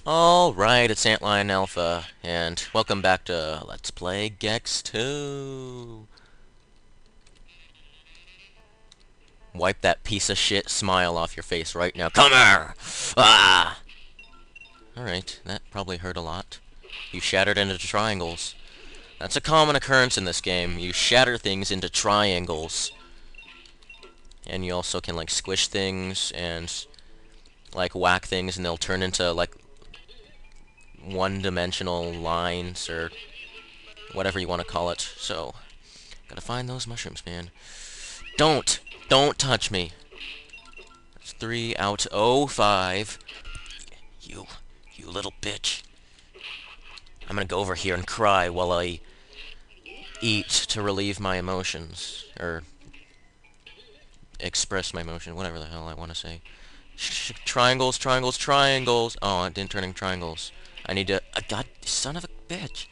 Alright, it's AntLionAlpha, and welcome back to Let's Play Gex 2. Wipe that piece of shit smile off your face right now. Come here! Ah! Alright, that probably hurt a lot. You shattered into triangles. That's a common occurrence in this game. You shatter things into triangles. And you also can, like, squish things and, like, whack things, and they'll turn into, like, one-dimensional lines, or whatever you want to call it. So, gotta find those mushrooms, man. Don't touch me. That's 3 out of 5. You little bitch. I'm gonna go over here and cry while I eat to relieve my emotions, or express my emotion, whatever the hell I want to say. Triangles, triangles, triangles. Oh, it didn't turn into triangles. I need to... God, son of a bitch.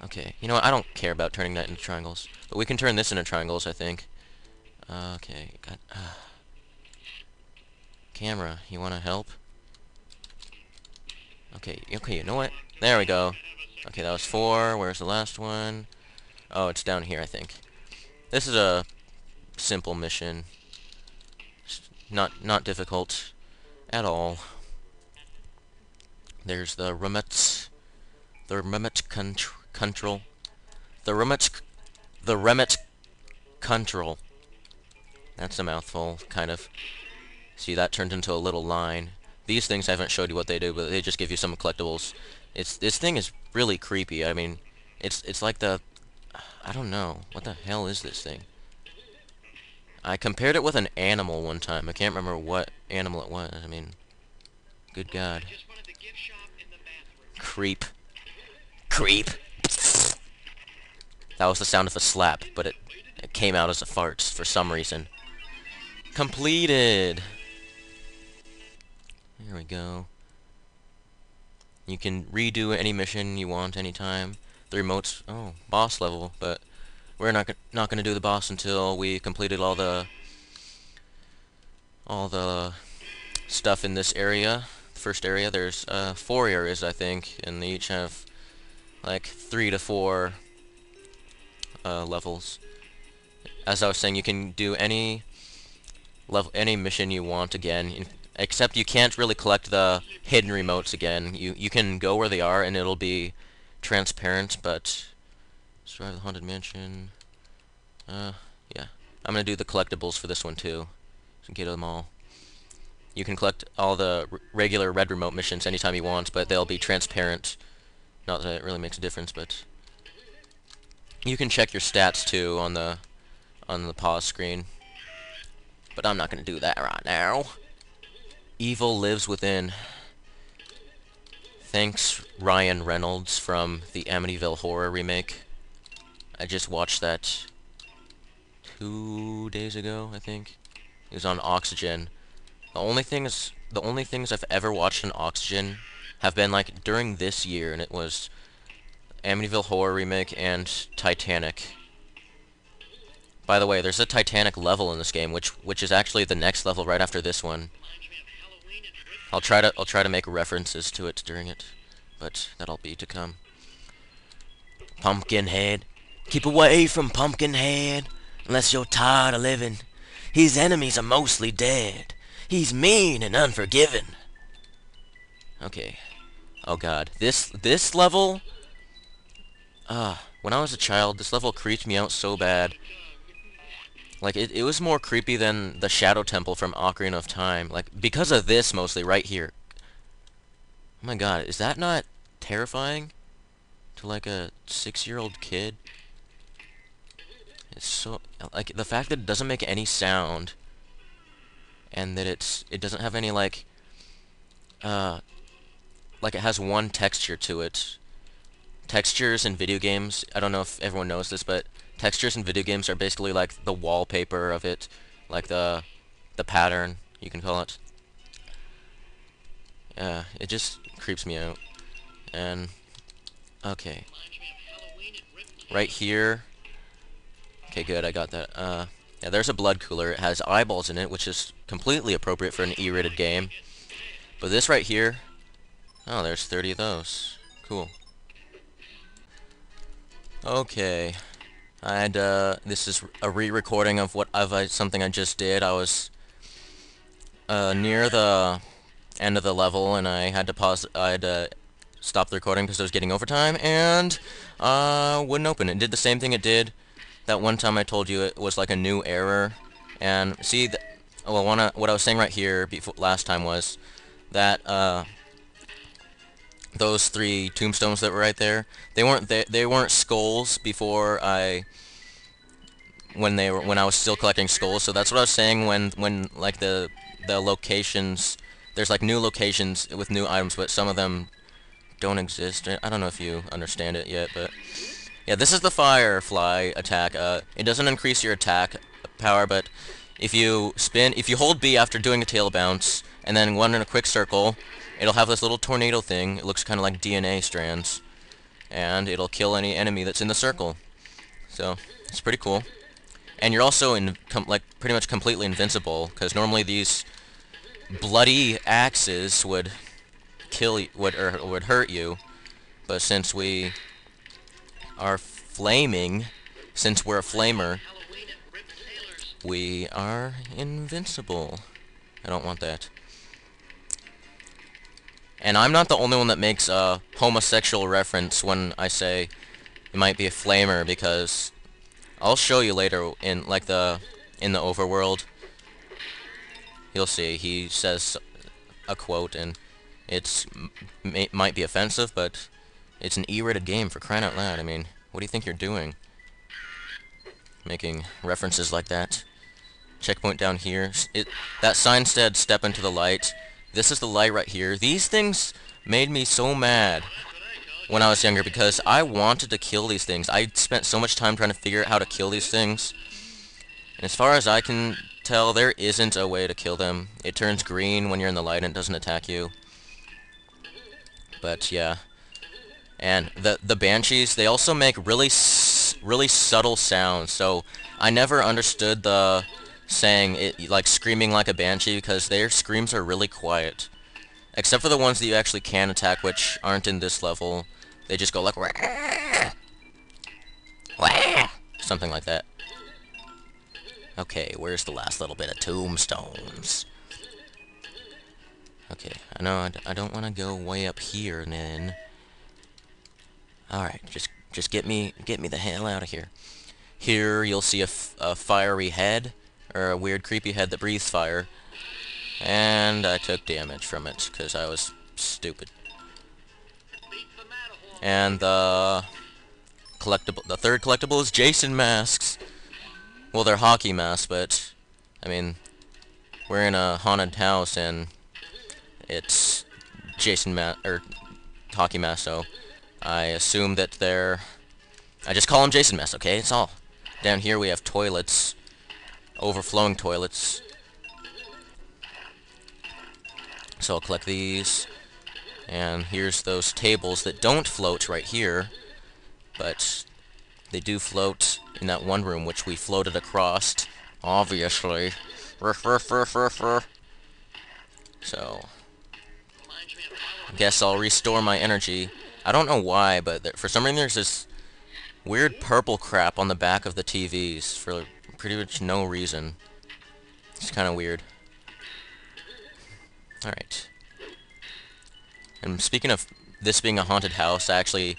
Okay, you know what? I don't care about turning that into triangles. But we can turn this into triangles, I think. Okay, God. Camera, you want to help? Okay, you know what? There we go. Okay, that was 4. Where's the last one? Oh, it's down here, I think. This is a simple mission. Not difficult at all. There's the remote control. The remote control. That's a mouthful, kind of. See, that turned into a little line. These things I haven't showed you what they do, but they just give you some collectibles. This thing is really creepy. I mean, it's like the... I don't know. What the hell is this thing? I compared it with an animal one time. I can't remember what animal it was. I mean, good God. Creep. Creep. That was the sound of a slap, but it came out as a fart for some reason. Completed. There we go. You can redo any mission you want anytime. The remote's boss level, but we're not gonna do the boss until we completed all the stuff in this area. The first area. There's 4 areas, I think, and they each have like 3 to 4 levels. As I was saying, you can do any mission you want again, except you can't really collect the hidden remotes again. You can go where they are and it'll be transparent, but survive the haunted mansion. Yeah. I'm gonna do the collectibles for this one too, so get them all. You can collect all the regular red remote missions anytime you want, but they'll be transparent. Not that it really makes a difference, but you can check your stats too on the pause screen. But I'm not gonna do that right now. Evil lives within. Thanks, Ryan Reynolds from the Amityville Horror remake. I just watched that 2 days ago, I think. It was on Oxygen. The only things I've ever watched on Oxygen have been like during this year, and it was Amityville Horror remake and Titanic. By the way, there's a Titanic level in this game, which is actually the next level right after this one. I'll try to make references to it during it, but that'll be to come. Pumpkinhead, keep away from Pumpkinhead, unless you're tired of living. His enemies are mostly dead. He's mean and unforgiving. Okay. Oh God, this level. When I was a child, this level creeped me out so bad. Like, it was more creepy than the Shadow Temple from Ocarina of Time. Like, because of this, mostly, right here. Oh my God, is that not terrifying? To, like, a 6-year-old kid? It's so... Like, the fact that it doesn't make any sound. And that it doesn't have any, like... Like, it has one texture to it. Textures in video games, I don't know if everyone knows this, but textures in video games are basically like the wallpaper of it, like the pattern, you can call it. It just creeps me out. And okay, right here. Okay, good, I got that. Yeah, there's a blood cooler. It has eyeballs in it, which is completely appropriate for an E-rated game. But this right here, Oh, there's 30 of those. Cool. Okay. This is a re-recording of something I just did. I was, near the end of the level, and I had to pause, I had to stop the recording because I was getting overtime, and, wouldn't open. It did the same thing it did that one time I told you it was like a new error. And see, well, what I was saying right here before last time was that, those 3 tombstones that were right there, they weren't skulls before when I was still collecting skulls. So that's what I was saying when like the locations, there's like new locations with new items, but some of them don't exist. I don't know if you understand it yet, but yeah, this is the Firefly Attack. It doesn't increase your attack power, but if you hold B after doing a tail bounce and then run in a quick circle, it'll have this little tornado thing. It looks kind of like DNA strands, and it'll kill any enemy that's in the circle. So it's pretty cool. And you're also like pretty much completely invincible, because normally these bloody axes would kill you, would hurt you, but since we are flaming, since we're a flamer, we are invincible. I don't want that. And I'm not the only one that makes a homosexual reference when I say it might be a flamer, because I'll show you later in the overworld. You'll see he says a quote, and might be offensive, but it's an E-rated game, for crying out loud. I mean, what do you think you're doing? Making references like that. Checkpoint down here. That sign said step into the light. This is the light right here. These things made me so mad when I was younger, because I wanted to kill these things. I spent so much time trying to figure out how to kill these things. And as far as I can tell, there isn't a way to kill them. It turns green when you're in the light and it doesn't attack you. But yeah. And the banshees, they also make really subtle sounds. So I never understood the saying it like screaming like a banshee, because their screams are really quiet, except for the ones that you actually can attack, which aren't in this level. They just go like wah, wah, something like that. Okay, where's the last little bit of tombstones? Okay, I know I don't want to go way up here, and then alright, just get me the hell out of here. Here you'll see a fiery head, or a weird creepy head that breathes fire, and I took damage from it because I was stupid. And the third collectible is Jason masks. Well, they're hockey masks, but I mean, we're in a haunted house and it's Jason hockey masks, so I assume that I just call them Jason masks, okay? It's all. Down here we have toilets. Overflowing toilets. So I'll collect these. And here's those tables that don't float right here, but they do float in that one room which we floated across, obviously. So I guess I'll restore my energy. I don't know why, but for some reason there's this weird purple crap on the back of the TVs for pretty much no reason. It's kind of weird. Alright. And speaking of this being a haunted house, I actually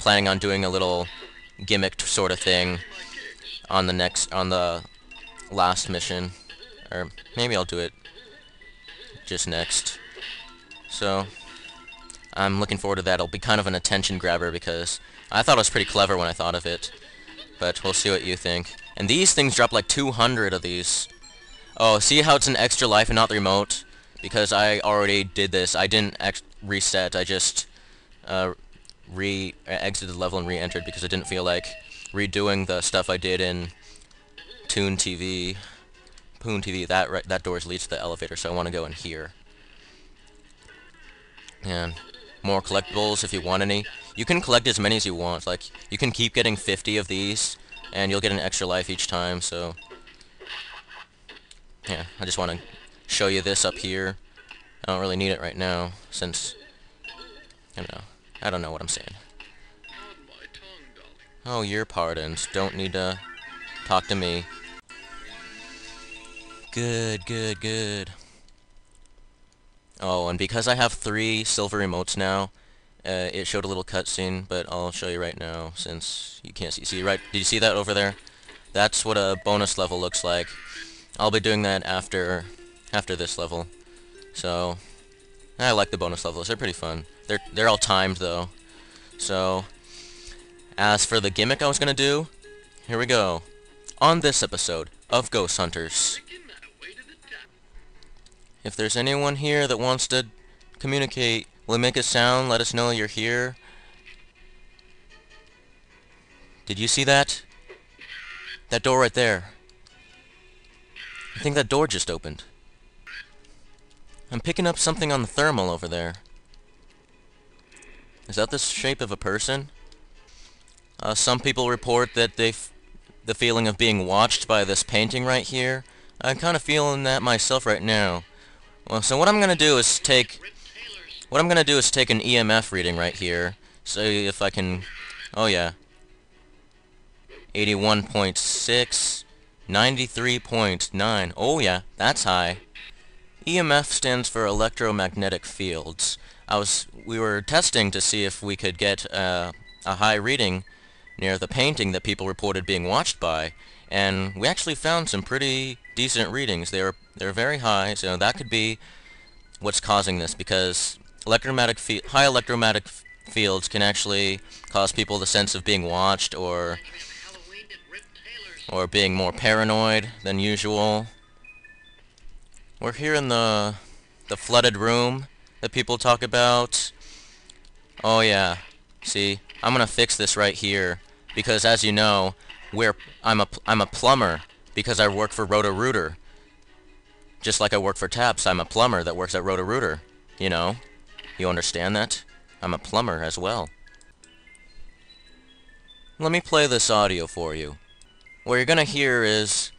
planning on doing a little gimmick sort of thing on the last mission. Or maybe I'll do it just next. So I'm looking forward to that. It'll be kind of an attention grabber, because I thought it was pretty clever when I thought of it. But we'll see what you think. And these things drop like 200 of these. Oh, see how it's an extra life and not the remote? Because I already did this. I didn't reset. I just exited the level and re-entered, because I didn't feel like redoing the stuff I did in Poon TV. That door leads to the elevator, so I want to go in here. And more collectibles if you want any. You can collect as many as you want. Like, you can keep getting 50 of these, and you'll get an extra life each time, so yeah, I just want to show you this up here. I don't really need it right now, since I don't know what I'm saying. Oh, your pardons. Don't need to talk to me. Good, good, good. Oh, and because I have 3 silver emotes now, it showed a little cutscene, but I'll show you right now since you can't see. See, right? Did you see that over there? That's what a bonus level looks like. I'll be doing that after this level. So I like the bonus levels. They're pretty fun. They're all timed though. So as for the gimmick I was gonna do, here we go. On this episode of Ghost Hunters, if there's anyone here that wants to communicate, will make a sound, let us know you're here. Did you see that? That door right there. I think that door just opened. I'm picking up something on the thermal over there. Is that the shape of a person? Some people report that the feeling of being watched by this painting right here. I'm kind of feeling that myself right now. Well, so what I'm gonna do is take an EMF reading right here. See if I can. Oh yeah. 81.6, 93.9. Oh yeah, that's high. EMF stands for electromagnetic fields. We were testing to see if we could get a high reading near the painting that people reported being watched by, and we actually found some pretty decent readings. They're very high, so that could be what's causing this, because high electromagnetic fields can actually cause people the sense of being watched or being more paranoid than usual. We're here in the flooded room that people talk about. Oh yeah, see, I'm gonna fix this right here because, as you know, I'm a plumber because I work for Roto-Rooter. Just like I work for Taps, I'm a plumber that works at Roto-Rooter. You know, you understand that? I'm a plumber as well. Let me play this audio for you. What you're gonna hear is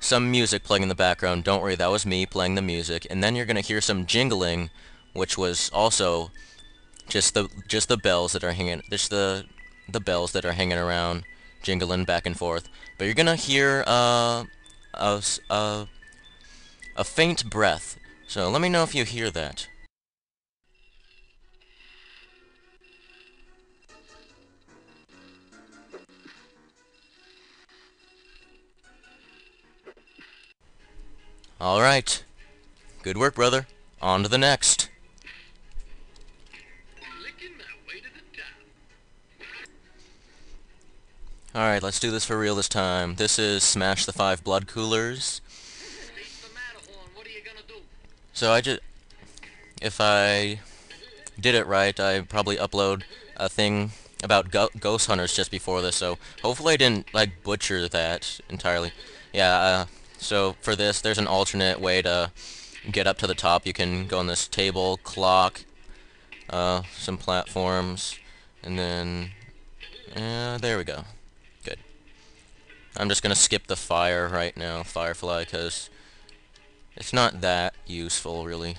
some music playing in the background. Don't worry, that was me playing the music. And then you're gonna hear some jingling, which was also just the bells that are hanging, the bells that are hanging around, jingling back and forth. But you're gonna hear a faint breath. So let me know if you hear that. Alright. Good work, brother. On to the next. Alright, let's do this for real this time. This is Smash the 5 Blood Coolers. So if I did it right, I probably upload a thing about Ghost Hunters just before this, so hopefully I didn't, like, butcher that entirely. Yeah, so for this, there's an alternate way to get up to the top. You can go on this table, clock, some platforms, and then, there we go. Good. I'm just gonna skip the fire right now, Firefly, because it's not that useful, really.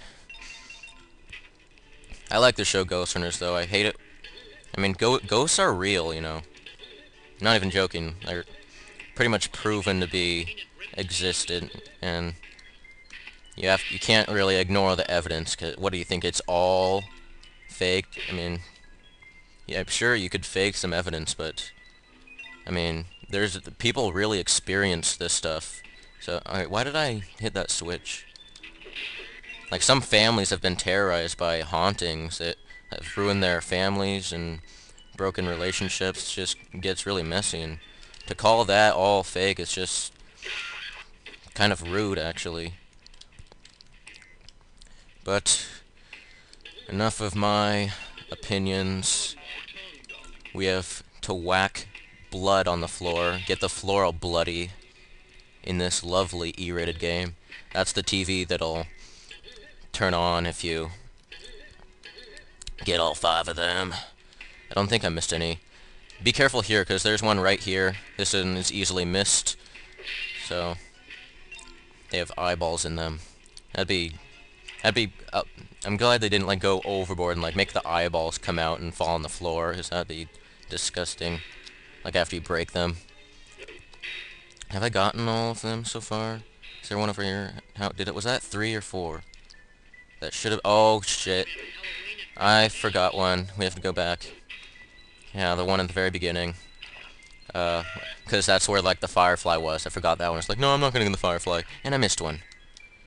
I like the show Ghost Hunters, though. I hate it. I mean, ghosts are real, you know. Not even joking. They're pretty much proven to be existed, and you can't really ignore the evidence. 'Cause what do you think? It's all fake? I mean, yeah, sure you could fake some evidence, but I mean, people really experience this stuff. So, alright, why did I hit that switch? Like, some families have been terrorized by hauntings that have ruined their families and broken relationships. It just gets really messy, and to call that all fake is just kind of rude, actually. But enough of my opinions. We have to whack blood on the floor, get the floor all bloody in this lovely E-rated game. That's the TV that'll turn on if you get all 5 of them. I don't think I missed any. Be careful here, because there's one right here. This one is easily missed. So they have eyeballs in them. That'd That'd be. I'm glad they didn't like go overboard and like make the eyeballs come out and fall on the floor, because that'd be disgusting. Like after you break them. Have I gotten all of them so far? Is there one over here? How did it? Was that 3 or 4? That should have. Oh shit! I forgot one. We have to go back. Yeah, the one at the very beginning. Because that's where like the Firefly was. I forgot that one. It's like, no, I'm not gonna get the Firefly, and I missed one.